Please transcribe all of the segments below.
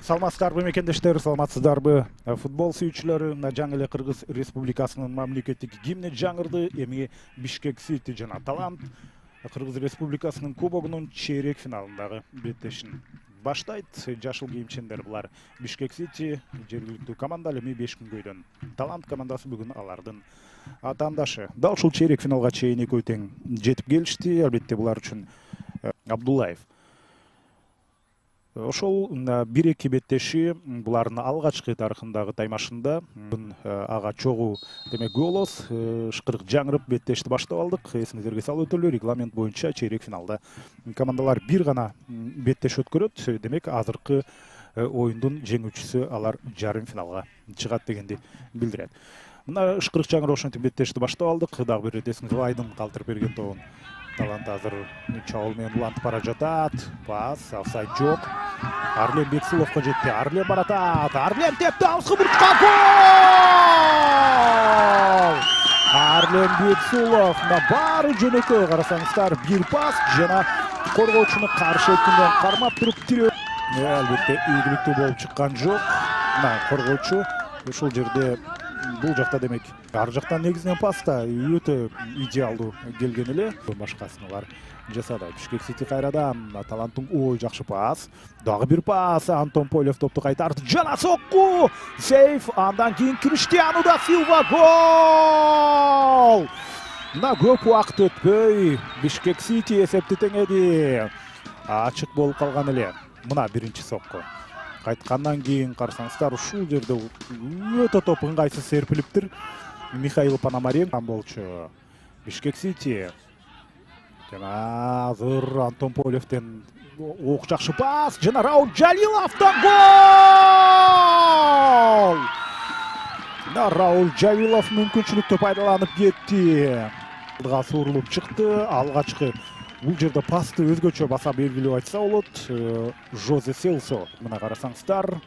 Саламатсыздарбы мекендештер, саламатсыздарбы футбол сүйүүчүлөрү. Жаңы эле Кыргыз Республикасынын мамлекеттик гимни жаңырды. Эми Бишкек Сити жана Талант Кыргыз Республикасынын кубогунун чейрек финалындагы беттешин баштайт. Жашыл кийимчендер булар Бишкек Сити жергиликтүү команда, эми 5 күнгөйдөн Талант командасы бүгүн алардын атаандашы. Дал ушул чейрек финалга чейин экөө тең жетип келишти. Албетте булар үчүн Абдуллаев ошол 1-2 беттеши булардын алгачкы тарыхындагы таймашында ага чогуу демек голос ышкырык жаңырып беттешти баштап алдык. Эсиңиздерге салып өтөлү, регламент боюнча чейрек финалда командалар бир гана беттеш өткөрөт. Демек азыркы оюндун жеңүүчүсү алар жарым финалга чыгат дегенди билдирет. Мына ышкырык жаңырып ошентип беттешти баштап алдык. Дагы бир рет эсиңизге Айдын калтырып берген тобун Талант азыр чабуул менен улантып бара жатат. Пас, офсайд жок. Арлем Бексуловго жетти. Арлем баратат. Арлем тепти, алыскы бурчка гол! Арлем Бексулов баары жөнөкөй, карасаңыздар, бир пас жана коргоочуну каршы экинен кармап туруп тирөө. Албетте ийгиликтүү болуп чыккан жок. Мына коргоочу ушул жерде бул жакта демек ар жактан негизинен паста өтө идеалдуу келген эле. Башкасын алар жасады. Бишкек Сити кайрадан Таланттын ой жакшы пас. Дагы бир пас. Антон Полев топту кайтарды. Жана сокку! Сейф. Андан кийин Криштиану да Силва гол! Мына көп убакыт өтпөй Бишкек Сити эсепти теңеди. Ачык болуп калган эле. Мына биринчи сокку. Кайткандан кийин карасаңыздар ушул жерде өтө топ ыңгайсыз серпилиптир. Михаил Пономаренко болчу Бишкек Сити. Жана азыр Антон Полевден ок жакшы пас жана Рауль Жалиловдон гол! Рауль Жалилов мүмкүнчүлүктү пайдаланып кетти. Алга сурулуп чыкты. Алгачкы бул жерде пасты өзгөчө баса белгилеп айтса болот. Жозе Селсо. Мына карасаңыздар,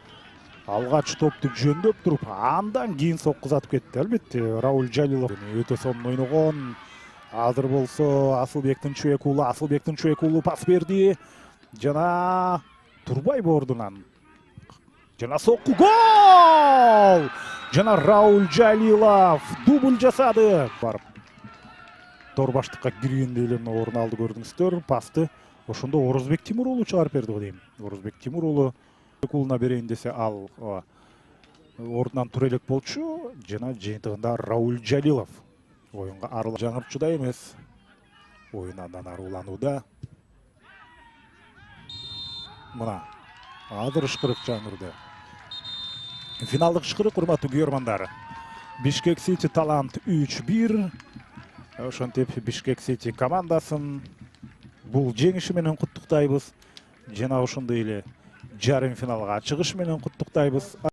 алгач топту жөндөп туруп, андан кийин соккузатып кетти. Албетте, Рауль Жалилов өтө сонун ойногон. Азыр болсо Асылбектин Чуек уулу пас берди. Жана Турбай ордунан. Жана сокку гол! Жана Рауль Жалилов дубль жасады. Барып Торбаштыкка киргенде эле орун алды, көрдүңүздөр. Пасты ошондо Орозбек Тимур уулу чыгарып берди го дейм. Орозбек Тимур уулу уулуна берейин десе, ал ордунан тура элек болчу. Жана жыйынтыгында Рауль Жалилов оюнга арылып жаңырчуда эмес, оюн андан ары уланууда. Мына азыр ышкырык жаңырды. Финалдык ышкырык, урматтуу көрөрмандар. Бишкек Сити Талант 3-1. Ошентип Бишкек Сити командасын бул жеңиши менен куттуктайбыз. Жана ошондой эле жарым финалга чыгыш менен куттуктайбыз.